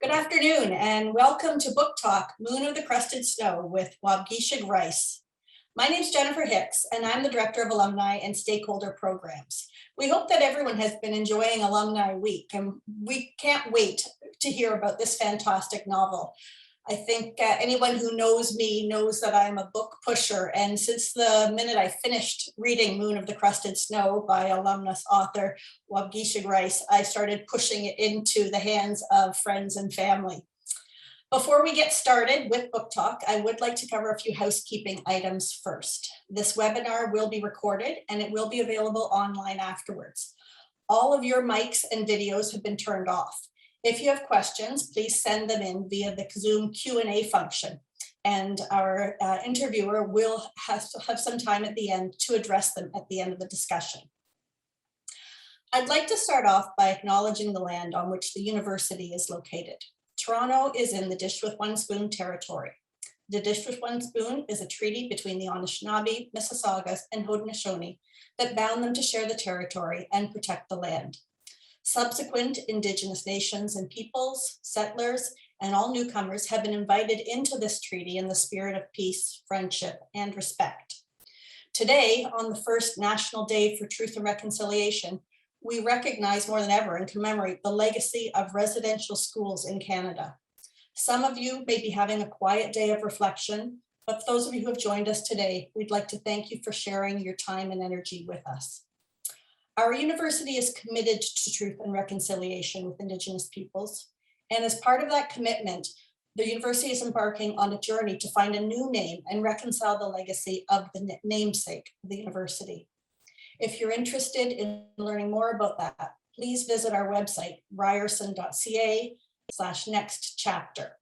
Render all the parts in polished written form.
Good afternoon and welcome to Book Talk, Moon of the Crusted Snow with Waubgeshig Rice. My name is Jennifer Hicks and I'm the Director of Alumni and Stakeholder Programs. We hope that everyone has been enjoying Alumni Week and we can't wait to hear about this fantastic novel. I think anyone who knows me knows that I'm a book pusher, and since the minute I finished reading Moon of the Crusted Snow by alumnus author Waubgeshig Rice, I started pushing it into the hands of friends and family. Before we get started with Book Talk, I would like to cover a few housekeeping items first. This webinar will be recorded and it will be available online afterwards. All of your mics and videos have been turned off. If you have questions, please send them in via the Zoom Q&A function, and our interviewer will have some time at the end to address them at the end of the discussion. I'd like to start off by acknowledging the land on which the university is located. Toronto is in the Dish with One Spoon territory. The Dish with One Spoon is a treaty between the Anishinaabe, Mississaugas, and Haudenosaunee that bound them to share the territory and protect the land. Subsequent Indigenous nations and peoples, settlers, and all newcomers have been invited into this treaty in the spirit of peace, friendship, and respect. Today, on the first National Day for Truth and Reconciliation, we recognize more than ever and commemorate the legacy of residential schools in Canada. Some of you may be having a quiet day of reflection, but for those of you who have joined us today, we'd like to thank you for sharing your time and energy with us. Our university is committed to truth and reconciliation with Indigenous peoples. And as part of that commitment, the university is embarking on a journey to find a new name and reconcile the legacy of the namesake of the university. If you're interested in learning more about that, please visit our website, ryerson.ca/next chapter.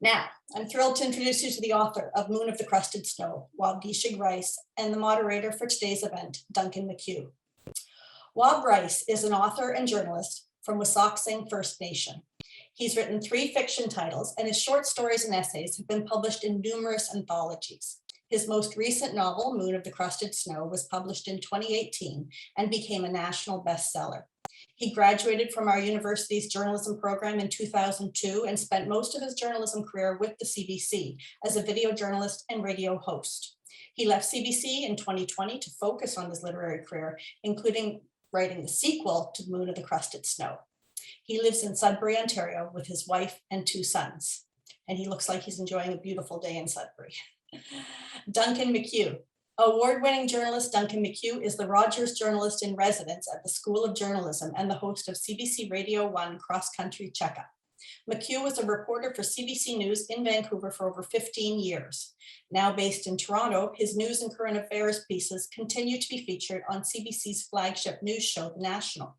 Now, I'm thrilled to introduce you to the author of Moon of the Crusted Snow, Waubgeshig Rice, and the moderator for today's event, Duncan McHugh. Waub Rice is an author and journalist from Wissahickon First Nation. He's written 3 fiction titles, and his short stories and essays have been published in numerous anthologies. His most recent novel, Moon of the Crusted Snow, was published in 2018 and became a national bestseller. He graduated from our university's journalism program in 2002 and spent most of his journalism career with the CBC as a video journalist and radio host. He left CBC in 2020 to focus on his literary career, including writing the sequel to Moon of the Crusted Snow. He lives in Sudbury, Ontario with his wife and 2 sons, and he looks like he's enjoying a beautiful day in Sudbury. Duncan McHugh. Award-winning journalist Duncan McHugh is the Rogers Journalist in Residence at the School of Journalism and the host of CBC Radio 1 Cross Country Checkup. McHugh was a reporter for CBC News in Vancouver for over 15 years. Now based in Toronto, his news and current affairs pieces continue to be featured on CBC's flagship news show, The National.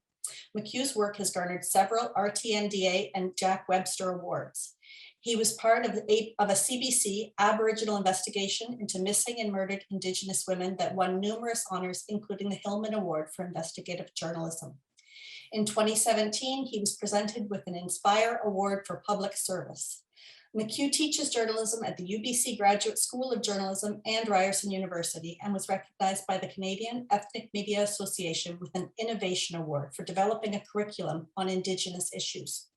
McHugh's work has garnered several RTNDA and Jack Webster Awards. He was part of a CBC Aboriginal investigation into missing and murdered Indigenous women that won numerous honors, including the Hillman Award for Investigative Journalism. In 2017, he was presented with an Inspire Award for Public Service. McHugh teaches journalism at the UBC Graduate School of Journalism and Ryerson University and was recognized by the Canadian Ethnic Media Association with an Innovation Award for developing a curriculum on Indigenous issues.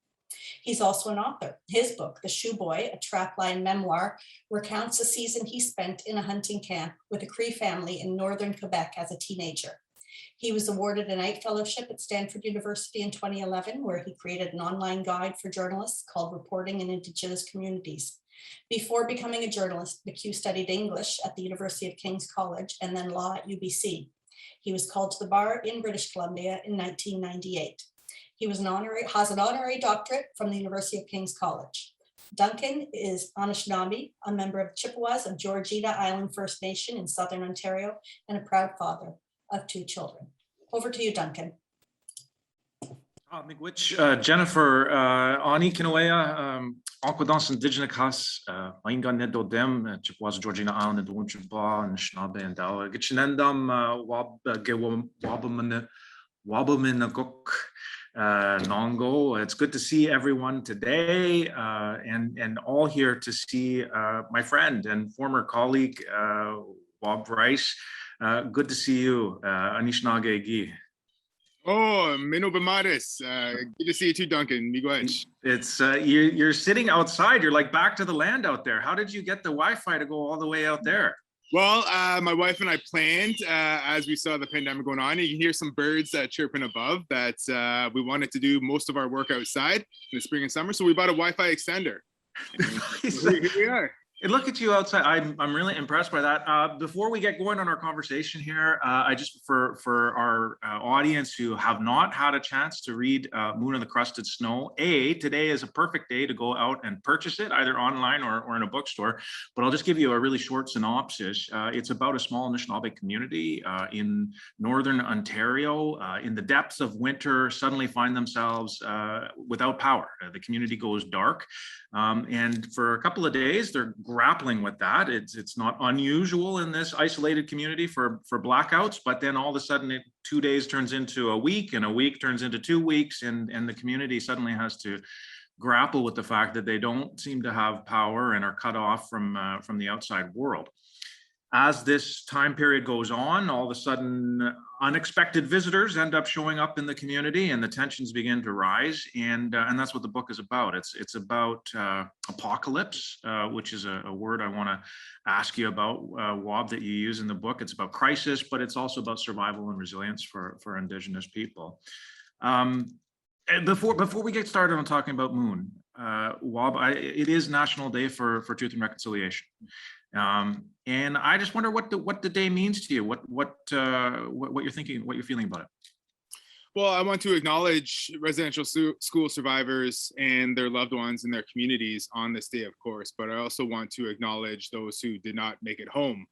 He's also an author. His book, The Shoe Boy, a trapline memoir, recounts a season he spent in a hunting camp with a Cree family in northern Quebec as a teenager. He was awarded a Knight Fellowship at Stanford University in 2011, where he created an online guide for journalists called Reporting in Indigenous Communities. Before becoming a journalist, McHugh studied English at the University of King's College and then law at UBC. He was called to the bar in British Columbia in 1998. He has an honorary doctorate from the University of King's College. Duncan is Anishinaabe, a member of Chippewas of Georgina Island First Nation in Southern Ontario, and a proud father of 2 children. Over to you, Duncan. Which Jennifer, Ani Kinawea, Aquadance Indigenous, Mainga Nedo Dem, Chippewas, Georgina Island, and Wunchaba, and Anishinaabe, and Dawa, Gichinendam, Wabaminaguk. Nongo. It's good to see everyone today and all here to see my friend and former colleague, Waub Rice. Good to see you, Anishinaabe Gi. Oh, Mino Bamaris. Good to see you too, Duncan. Miigwech. It's you're sitting outside. You're like back to the land out there. How did you get the Wi-Fi to go all the way out there? Well, my wife and I planned, as we saw the pandemic going on, you can hear some birds chirping above, that we wanted to do most of our work outside in the spring and summer. So we bought a Wi-Fi extender. And here we are. And look at you outside. I'm really impressed by that. Before we get going on our conversation here, I just for our audience who have not had a chance to read Moon of the Crusted Snow, today is a perfect day to go out and purchase it either online or in a bookstore. But I'll just give you a really short synopsis. It's about a small Anishinaabe community in northern Ontario. In the depths of winter, suddenly find themselves without power. The community goes dark. And for a couple of days, they're grappling with that. It's not unusual in this isolated community for blackouts, but then all of a sudden 2 days turns into a week, and a week turns into 2 weeks, and the community suddenly has to grapple with the fact that they don't seem to have power and are cut off from the outside world. As this time period goes on, all of a sudden, unexpected visitors end up showing up in the community, and the tensions begin to rise. And that's what the book is about. It's about apocalypse, which is a word I want to ask you about, Wab, that you use in the book. It's about crisis, but it's also about survival and resilience for Indigenous people. And before we get started on talking about Moon, Wab, it is National Day for Truth and Reconciliation. And I just wonder what the day means to you, what you're thinking, what you're feeling about it. Well, I want to acknowledge residential school survivors and their loved ones and their communities on this day, of course, but I also want to acknowledge those who did not make it home,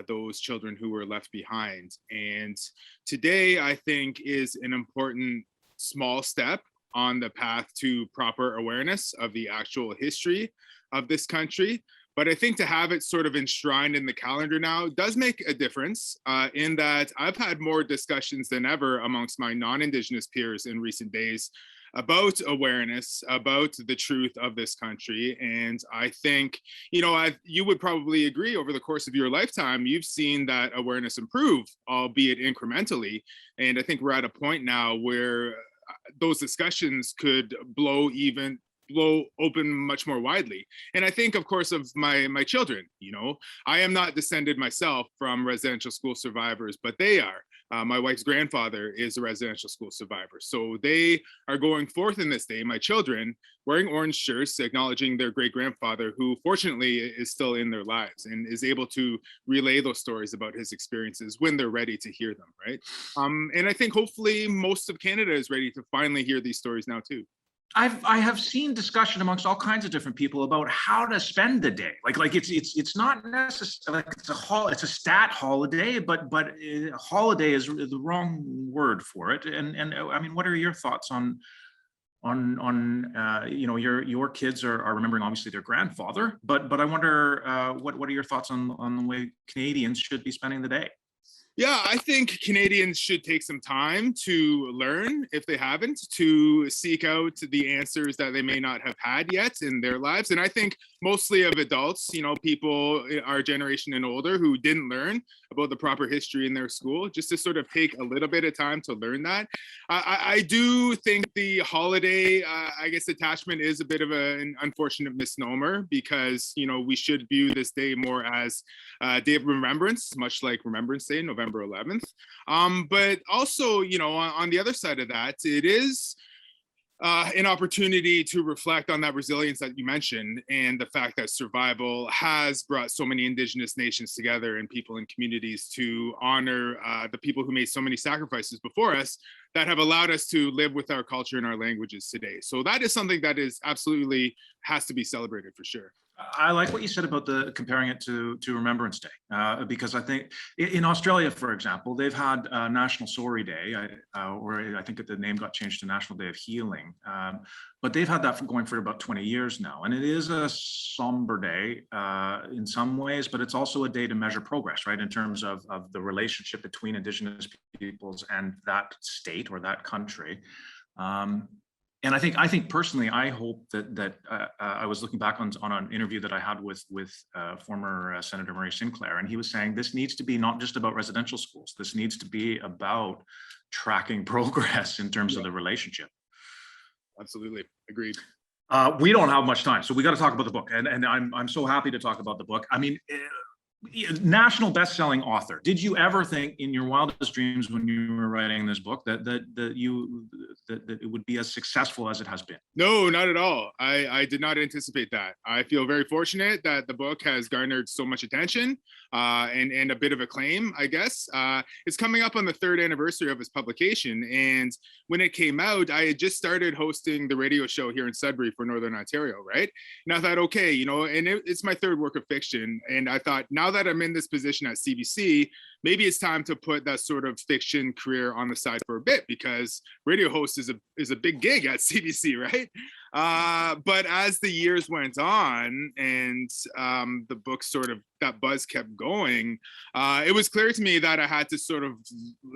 those children who were left behind. And today, I think, is an important small step on the path to proper awareness of the actual history of this country. But I think to have it sort of enshrined in the calendar now does make a difference, in that I've had more discussions than ever amongst my non-Indigenous peers in recent days about awareness, about the truth of this country. And I think, you would probably agree, over the course of your lifetime, you've seen that awareness improve, albeit incrementally. And I think we're at a point now where those discussions could blow open much more widely. And I think, of course, of my children. I am not descended myself from residential school survivors, but they are. My wife's grandfather is a residential school survivor. So they are going forth in this day, my children, wearing orange shirts, acknowledging their great-grandfather, who fortunately is still in their lives and is able to relay those stories about his experiences when they're ready to hear them, right? And I think hopefully most of Canada is ready to finally hear these stories now too. I have seen discussion amongst all kinds of different people about how to spend the day. Like it's not necessarily like it's a stat holiday, but holiday is the wrong word for it. And I mean, what are your thoughts on your kids are remembering obviously their grandfather, but I wonder what are your thoughts on the way Canadians should be spending the day? Yeah, I think Canadians should take some time to learn, if they haven't, to seek out the answers that they may not have had yet in their lives. And I think mostly of adults, people our generation and older, who didn't learn about the proper history in their school, just to sort of take a little bit of time to learn that. I do think the holiday, attachment is a bit of an unfortunate misnomer, because, we should view this day more as a day of remembrance, much like Remembrance Day, November 11th. But also, on the other side of that, it is an opportunity to reflect on that resilience that you mentioned, and the fact that survival has brought so many Indigenous nations together and people and communities to honor the people who made so many sacrifices before us that have allowed us to live with our culture and our languages today. So that is something that is absolutely has to be celebrated for sure. I like what you said about comparing it to Remembrance Day, because I think in Australia, for example, they've had National Sorry Day, or I think the name got changed to National Day of Healing, but they've had that going for about 20 years now. And it is a somber day in some ways, but it's also a day to measure progress, right, in terms of the relationship between Indigenous peoples and that state or that country. And I think personally, I hope that I was looking back on an interview that I had with former Senator Murray Sinclair, and he was saying this needs to be not just about residential schools. This needs to be about tracking progress in terms of the relationship. Absolutely, agreed. We don't have much time, so we got to talk about the book, and I'm so happy to talk about the book. I mean, national best-selling author. Did you ever think in your wildest dreams when you were writing this book that it would be as successful as it has been? No, not at all. I did not anticipate that. I feel very fortunate that the book has garnered so much attention and a bit of acclaim, I guess. It's coming up on the 3rd anniversary of its publication. And when it came out, I had just started hosting the radio show here in Sudbury for Northern Ontario, right? And I thought, okay, you know, and it's my 3rd work of fiction. And I thought, now that I'm in this position at CBC, maybe it's time to put that sort of fiction career on the side for a bit, because radio host is a big gig at CBC, right? But as the years went on and the book sort of, that buzz kept going, it was clear to me that I had to sort of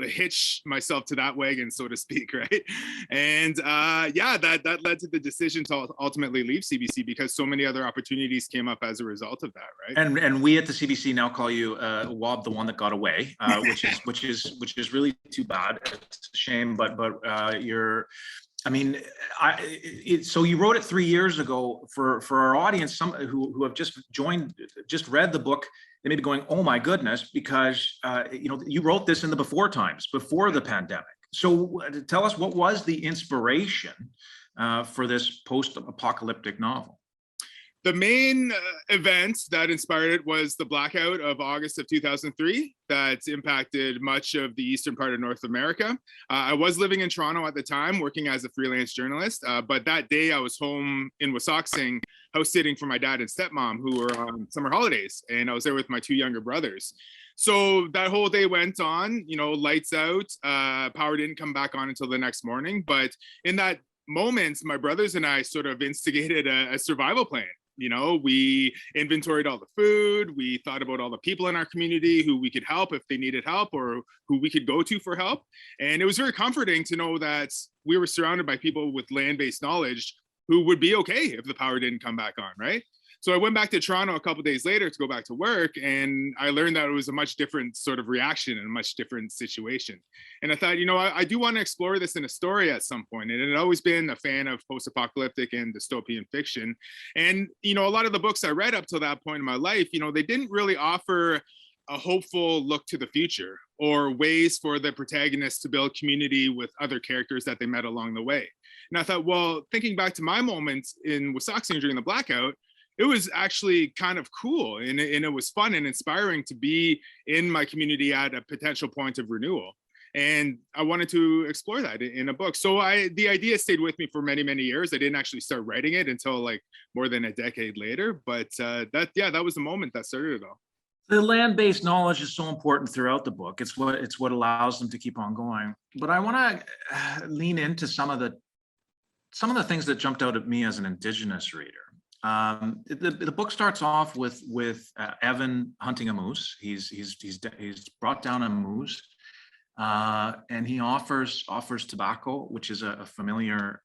hitch myself to that wagon, so to speak, right? And yeah, that led to the decision to ultimately leave CBC, because so many other opportunities came up as a result of that, right? And we at the CBC now call you Wob, the one that got away, which is really too bad. It's a shame, but you're. I mean, so you wrote it 3 years ago. For our audience, some who have just read the book, they may be going, "Oh my goodness," because you know, you wrote this in the before times, before the pandemic. So tell us, what was the inspiration for this post-apocalyptic novel? The main event that inspired it was the blackout of August of 2003 that impacted much of the eastern part of North America. I was living in Toronto at the time, working as a freelance journalist, but that day I was home in Waubgeshig, house sitting for my dad and stepmom, who were on summer holidays, and I was there with my 2 younger brothers. So that whole day went on, you know, lights out, power didn't come back on until the next morning. But in that moment, my brothers and I sort of instigated a survival plan. You know, we inventoried all the food. We thought about all the people in our community who we could help if they needed help, or who we could go to for help. And it was very comforting to know that we were surrounded by people with land-based knowledge who would be okay if the power didn't come back on, right? So I went back to Toronto a couple of days later to go back to work, and I learned that it was a much different sort of reaction and a much different situation. And I thought, you know, I do want to explore this in a story at some point. And I'd always been a fan of post-apocalyptic and dystopian fiction. And, you know, a lot of the books I read up to that point in my life, you know, they didn't really offer a hopeful look to the future or ways for the protagonists to build community with other characters that they met along the way. And I thought, well, thinking back to my moments in Waubgeshig during the blackout, it was actually kind of cool, and it was fun and inspiring to be in my community at a potential point of renewal. And I wanted to explore that in a book. So the idea stayed with me for many, many years. I didn't actually start writing it until like more than a decade later. But that was the moment that started it all. The land-based knowledge is so important throughout the book. It's what allows them to keep on going. But I want to lean into some of the things that jumped out at me as an Indigenous reader. The book starts off with Evan hunting a moose. He's brought down a moose, and he offers tobacco, which is a familiar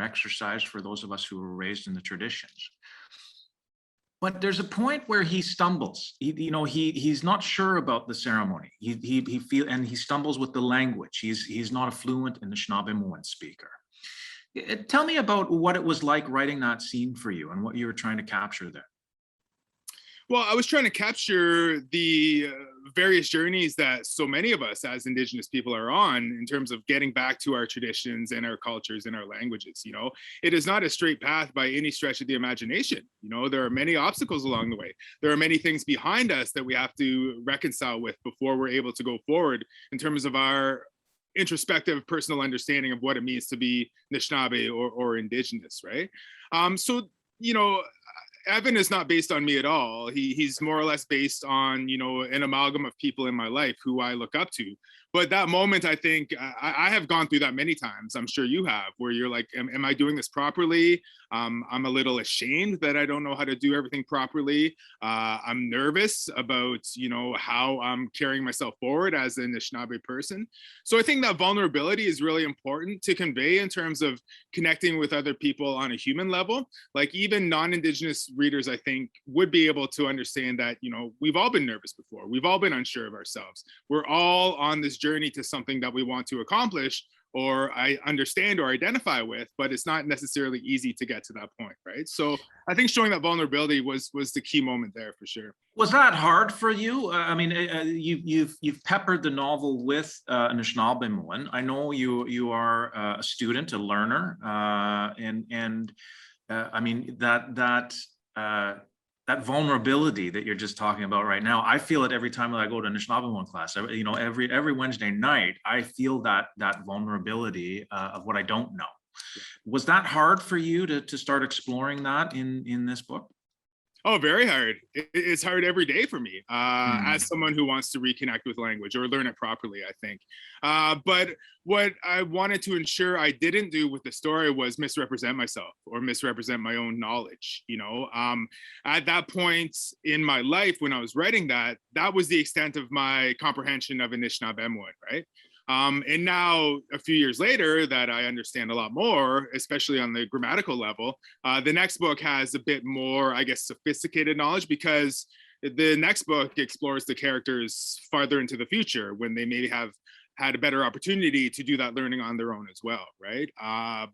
exercise for those of us who were raised in the traditions. But there's a point where he stumbles. He's not sure about the ceremony. He stumbles with the language. He's not a fluent Anishinaabe speaker. Tell me about what it was like writing that scene for you and what you were trying to capture there. Well, I was trying to capture the various journeys that so many of us as Indigenous people are on in terms of getting back to our traditions and our cultures and our languages. You know, it is not a straight path by any stretch of the imagination. You know, there are many obstacles along the way. There are many things behind us that we have to reconcile with before we're able to go forward in terms of our introspective personal understanding of what it means to be Anishinaabe or Indigenous, right? So, you know, Evan is not based on me at all. He's more or less based on, you know, an amalgam of people in my life who I look up to, But that moment, I think I have gone through that many times. I'm sure you have, where you're like, am I doing this properly? I'm a little ashamed that I don't know how to do everything properly. I'm nervous about, how I'm carrying myself forward as an Anishinaabe person. So I think that vulnerability is really important to convey in terms of connecting with other people on a human level. Like even non-Indigenous readers, I think, would be able to understand that, we've all been nervous before. We've all been unsure of ourselves. We're all on this journey to something that we want to accomplish or I understand or identify with, but it's not necessarily easy to get to that point, right? So I think showing that vulnerability was the key moment there for sure. Was that hard for you? I mean, you've peppered the novel with Anishinaabe. I know you are a student, a learner, and I mean that vulnerability that you're just talking about right now. I feel it every time that I go to Anishinaabe class. Every Wednesday night, I feel that vulnerability of what I don't know. Was that hard for you to start exploring that in this book? Oh, very hard. It's hard every day for me as someone who wants to reconnect with language or learn it properly, I think. But what I wanted to ensure I didn't do with the story was misrepresent myself or misrepresent my own knowledge. At that point in my life when I was writing that was the extent of my comprehension of Anishinaabe, right? And now, a few years later, that I understand a lot more, especially on the grammatical level, the next book has a bit more, I guess, sophisticated knowledge because the next book explores the characters farther into the future when they maybe have had a better opportunity to do that learning on their own as well, right?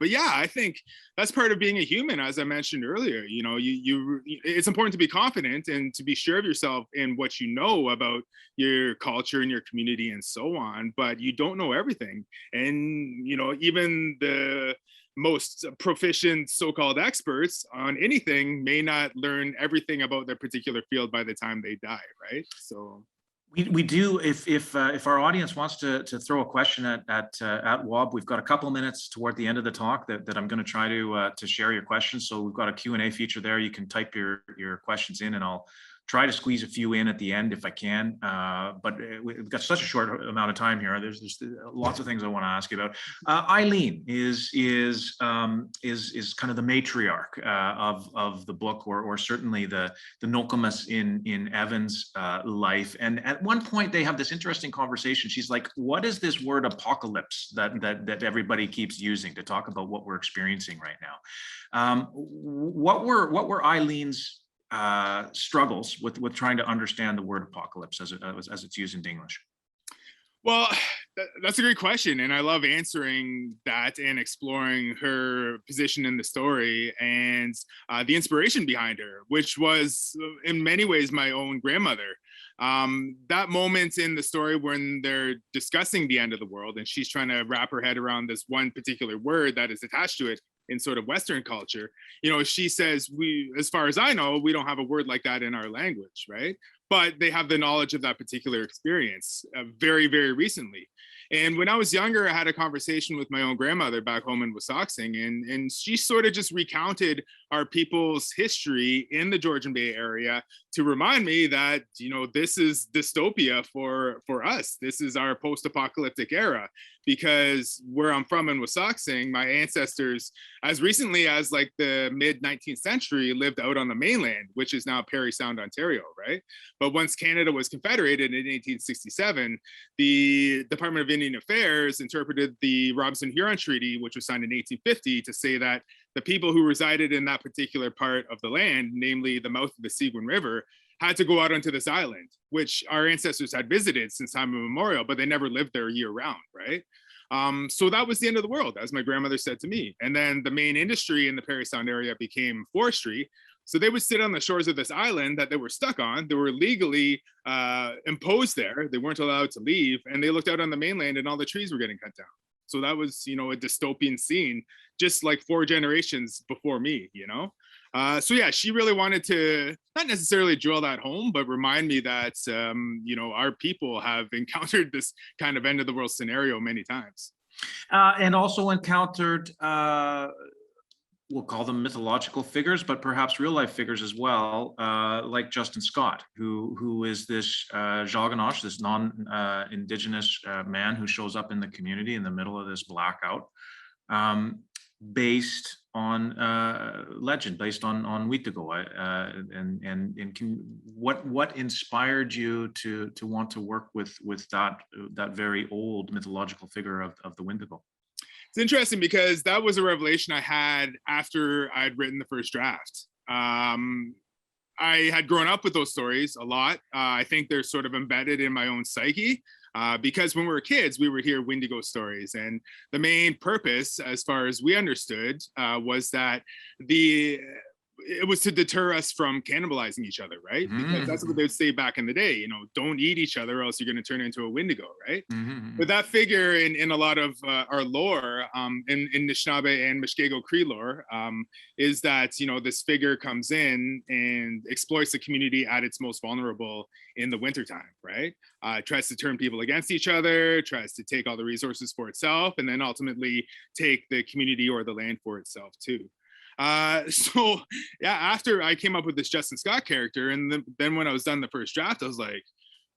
But yeah, I think that's part of being a human, as I mentioned earlier. It's important to be confident and to be sure of yourself in what you know about your culture and your community and so on, but you don't know everything. And, even the most proficient so-called experts on anything may not learn everything about their particular field by the time they die, right? So we do, if our audience wants to throw a question at Wob, we've got a couple minutes toward the end of the talk that I'm going to try to share your questions. So we've got a Q&A feature there. You can type your questions in and I'll try to squeeze a few in at the end if I can. But we've got such a short amount of time here. There's lots of things I want to ask you about. Eileen is kind of the matriarch of the book, or certainly the Nokomis in Evan's life. And at one point they have this interesting conversation. She's like, "What is this word apocalypse that everybody keeps using to talk about what we're experiencing right now?" What were Eileen's struggles with trying to understand the word apocalypse as it's used in English? Well, that's a great question. And I love answering that and exploring her position in the story and the inspiration behind her, which was in many ways my own grandmother. That moment in the story when they're discussing the end of the world and she's trying to wrap her head around this one particular word that is attached to it in sort of Western culture, she says, as far as I know, we don't have a word like that in our language, right? But they have the knowledge of that particular experience very, very recently. And when I was younger, I had a conversation with my own grandmother back home in Waubgeshig, and she sort of just recounted our people's history in the Georgian Bay area to remind me that, this is dystopia for us. This is our post-apocalyptic era, because where I'm from in Waubgeshig, my ancestors, as recently as like the mid-19th century, lived out on the mainland, which is now Parry Sound, Ontario, right? But once Canada was confederated in 1867, the Department of Indian Affairs interpreted the Robinson-Huron Treaty, which was signed in 1850, to say that the people who resided in that particular part of the land, namely the mouth of the Seguin River, had to go out onto this island, which our ancestors had visited since time immemorial, but they never lived there year round, right? So that was the end of the world, as my grandmother said to me. And then the main industry in the Parry Sound area became forestry. So they would sit on the shores of this island that they were stuck on. They were legally imposed there. They weren't allowed to leave. And they looked out on the mainland and all the trees were getting cut down. So that was, a dystopian scene, just like 4 generations before me, So yeah, she really wanted to not necessarily drill that home, but remind me that, our people have encountered this kind of end of the world scenario many times. And also encountered we'll call them mythological figures, but perhaps real life figures as well, like Justin Scott, who is this Jaganash, this non-Indigenous man who shows up in the community in the middle of this blackout, based on legend, based on Witego. What inspired you to want to work with that very old mythological figure of the Wendigo? It's interesting because that was a revelation I had after I'd written the first draft. I had grown up with those stories a lot. I think they're sort of embedded in my own psyche because when we were kids, we would hear Wendigo stories. And the main purpose, as far as we understood, was that it was to deter us from cannibalizing each other, right? Because that's what they would say back in the day, you know, don't eat each other or else you're going to turn into a Wendigo, right? But that figure in a lot of our lore, in Anishinaabe and Muskego Cree lore, is that, you know, this figure comes in and exploits the community at its most vulnerable in the wintertime, right? Tries to turn people against each other, tries to take all the resources for itself, and then ultimately take the community or the land for itself too. So yeah, after I came up with this Justin Scott character, and then when I was done the first draft, I was like,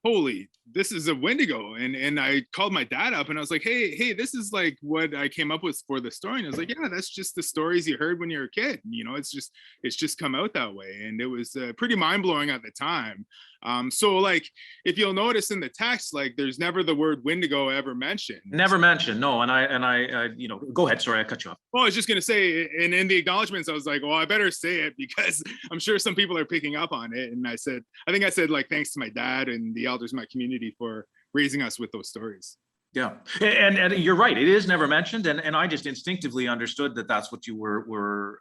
holy, this is a Wendigo. And I called my dad up and I was like, hey, this is like what I came up with for the story. And I was like, yeah, that's just the stories you heard when you were a kid. You know, it's just come out that way. And it was pretty mind blowing at the time. So like, if you'll notice in the text, like there's never the word Wendigo ever mentioned. Never mentioned, no. And I you know, go ahead. Sorry, I cut you off. Well, I was just going to say, and in the acknowledgements, I was like, well, I better say it because I'm sure some people are picking up on it. And I think I said, like, thanks to my dad and the elders in my community for raising us with those stories. Yeah, and you're right. It is never mentioned, and I just instinctively understood that that's what you were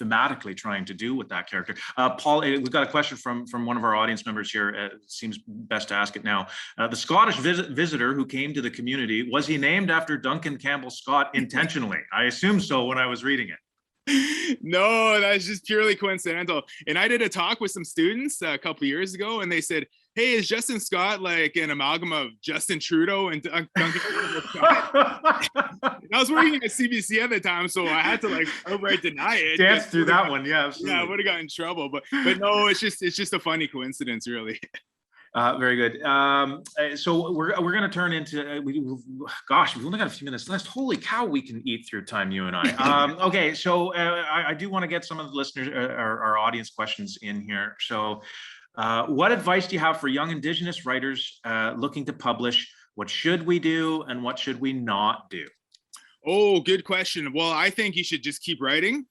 thematically trying to do with that character. Paul, we've got a question from one of our audience members here. It seems best to ask it now. The Scottish visitor who came to the community, was he named after Duncan Campbell Scott intentionally? I assume so when I was reading it. No, that's just purely coincidental. And I did a talk with some students a couple of years ago, and they said, hey, is Justin Scott like an amalgam of Justin Trudeau and Duncan Campbell Scott? I was working at CBC at the time, so I had to like outright deny it. Dance through that one, yeah, absolutely. Yeah, I would have gotten in trouble, but no, it's just a funny coincidence, really. Very good. So we're going to turn into, gosh, we've only got a few minutes left. Holy cow, we can eat through time, you and I. Okay, so I do want to get some of the listeners, our audience questions in here. So what advice do you have for young Indigenous writers looking to publish? What should we do and what should we not do? Oh, good question. Well, I think you should just keep writing,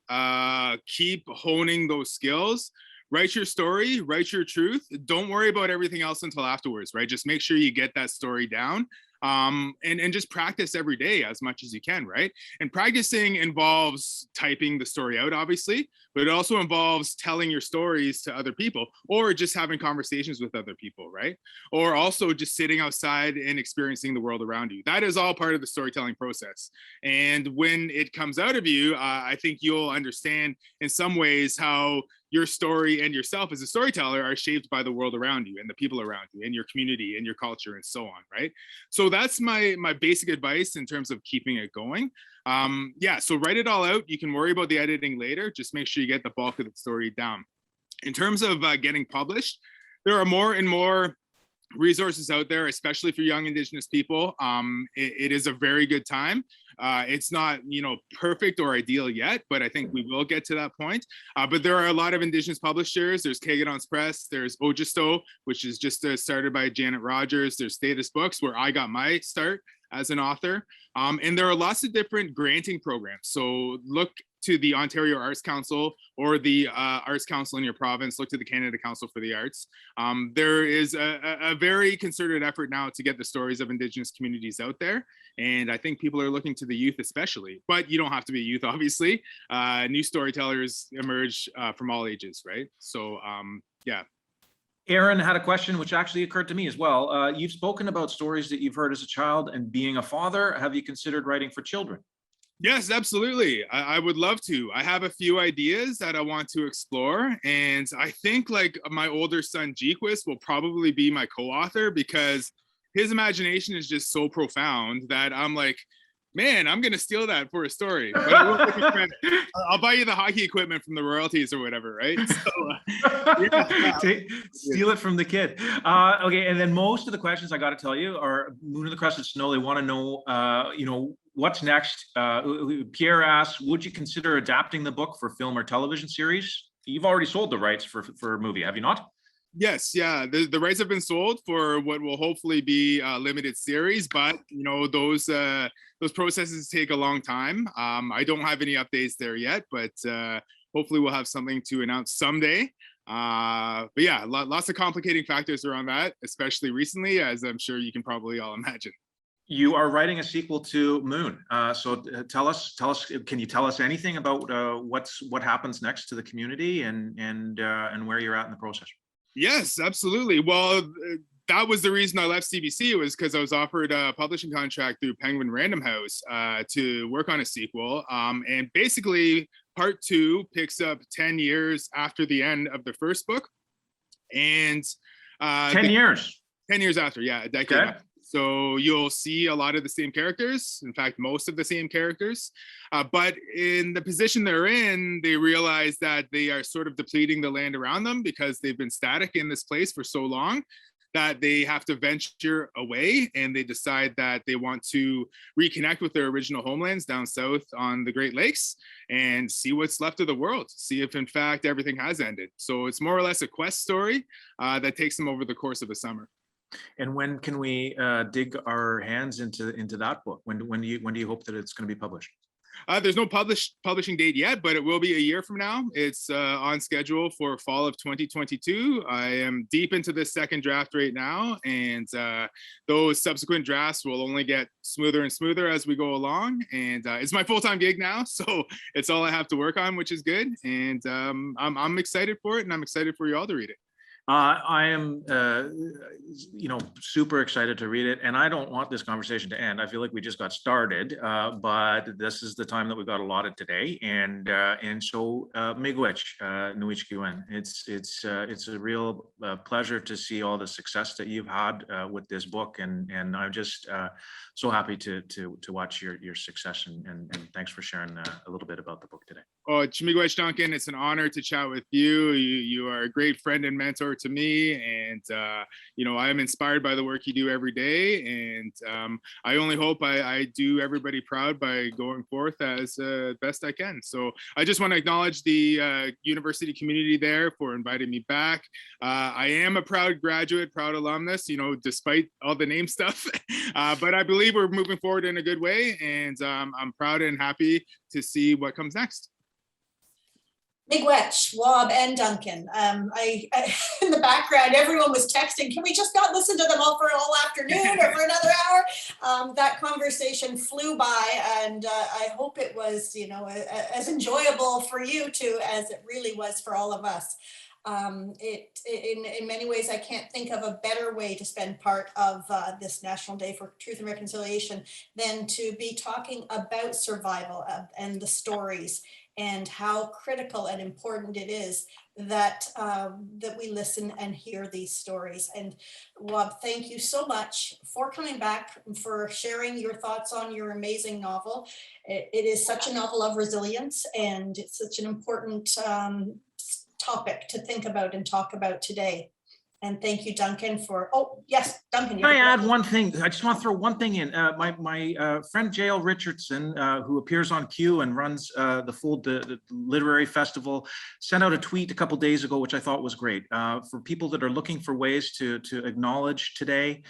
keep honing those skills. Write your story, write your truth. Don't worry about everything else until afterwards, right? Just make sure you get that story down. And just practice every day as much as you can, right? And practicing involves typing the story out, obviously, but it also involves telling your stories to other people or just having conversations with other people, right? Or also just sitting outside and experiencing the world around you. That is all part of the storytelling process. And when it comes out of you, I think you'll understand in some ways how your story and yourself as a storyteller are shaped by the world around you and the people around you and your community and your culture and so on, right? So that's my basic advice in terms of keeping it going. Yeah, so write it all out. You can worry about the editing later. Just make sure you get the bulk of the story down. In terms of getting published, there are more and more resources out there, especially for young Indigenous people. It is a very good time. It's not, perfect or ideal yet, but I think we will get to that point. But there are a lot of Indigenous publishers. There's Kagadon's Press. There's Ojisto, which is just started by Janet Rogers. There's Status Books, where I got my start as an author. And there are lots of different granting programs. So look to the Ontario Arts Council or the Arts Council in your province. Look to the Canada Council for the Arts. There is a very concerted effort now to get the stories of Indigenous communities out there. And I think people are looking to the youth especially, but you don't have to be a youth, obviously. New storytellers emerge from all ages, right? So yeah. Aaron had a question which actually occurred to me as well. You've spoken about stories that you've heard as a child and being a father. Have you considered writing for children? Yes, absolutely. I would love to. I have a few ideas that I want to explore. And I think like my older son, Jequist, will probably be my co-author because his imagination is just so profound that I'm like, Man, I'm gonna steal that for a story. But I will take a credit. I'll buy you the hockey equipment from the royalties or whatever, right? So, Steal it from the kid. Okay, and then most of the questions I got to tell you are Moon of the Crusted Snow. They want to know, what's next. Pierre asks, would you consider adapting the book for film or television series? You've already sold the rights for a movie, have you not? Yes, yeah. The rights have been sold for what will hopefully be a limited series, but those processes take a long time. I don't have any updates there yet, but hopefully we'll have something to announce someday. But yeah, lots of complicating factors around that, especially recently, as I'm sure you can probably all imagine. You are writing a sequel to Moon. So tell us, can you tell us anything about what happens next to the community and where you're at in the process? Yes, absolutely. Well, that was the reason I left CBC, was because I was offered a publishing contract through Penguin Random House to work on a sequel. And basically, part 2 picks up 10 years after the end of the first book. And 10 years. 10 years after, yeah, a decade. Okay. After. So you'll see a lot of the same characters, in fact, most of the same characters. But in the position they're in, they realize that they are sort of depleting the land around them because they've been static in this place for so long that they have to venture away, and they decide that they want to reconnect with their original homelands down south on the Great Lakes and see what's left of the world, see if in fact everything has ended. So it's more or less a quest story that takes them over the course of a summer. And when can we dig our hands into that book? When do you hope that it's going to be published? There's no publishing date yet, but it will be a year from now. It's on schedule for fall of 2022. I am deep into this second draft right now, and those subsequent drafts will only get smoother and smoother as we go along. And it's my full-time gig now, so it's all I have to work on, which is good. And I'm excited for it, and I'm excited for you all to read it. I am, super excited to read it, and I don't want this conversation to end. I feel like we just got started, but this is the time that we've got allotted today, and so miigwech nuichkiwen. It's a real pleasure to see all the success that you've had with this book, and I'm just so happy to watch your success, and thanks for sharing a little bit about the book today. Oh, miigwech, Duncan, it's an honor to chat with you. You are a great friend and mentor to me, and I am inspired by the work you do every day, and I only hope I do everybody proud by going forth as best I can. So I just want to acknowledge the university community there for inviting me back. I am a proud graduate, proud alumnus, despite all the name stuff, but I believe we're moving forward in a good way, and I'm proud and happy to see what comes next. Miigwech, Wob, and Duncan. I in the background, everyone was texting, can we just not listen to them all for all afternoon or for another hour? That conversation flew by, and I hope it was, as enjoyable for you too as it really was for all of us. In many ways, I can't think of a better way to spend part of this National Day for Truth and Reconciliation than to be talking about survival and the stories, and how critical and important it is that we listen and hear these stories. And Wob, thank you so much for coming back, for sharing your thoughts on your amazing novel. It is such a novel of resilience, and it's such an important topic to think about and talk about today. And thank you, Duncan, for, oh, yes, Duncan. Can I add one thing? I just want to throw one thing in. My friend Jael Richardson, who appears on Q and runs the literary festival, sent out a tweet a couple days ago, which I thought was great. For people that are looking for ways to acknowledge today,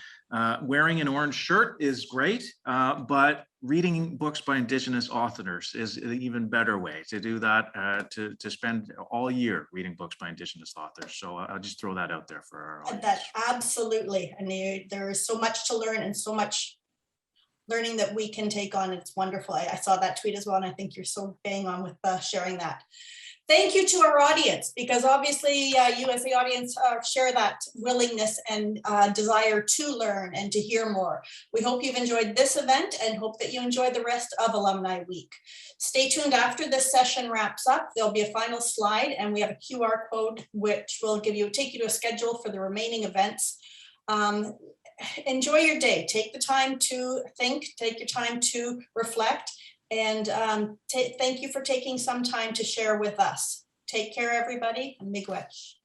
wearing an orange shirt is great, but reading books by Indigenous authors is an even better way to do that, to spend all year reading books by Indigenous authors. So I'll just throw that out there for our audience. That absolutely. And there is so much to learn and so much learning that we can take on. It's wonderful. I saw that tweet as well, and I think you're so bang on with sharing that. Thank you to our audience, because obviously you as the audience share that willingness and desire to learn and to hear more. We hope you've enjoyed this event and hope that you enjoy the rest of Alumni Week. Stay tuned after this session wraps up. There'll be a final slide, and we have a QR code which will take you to a schedule for the remaining events. enjoy your day. Take the time to think, take your time to reflect, and thank you for taking some time to share with us. Take care, everybody, and miigwech.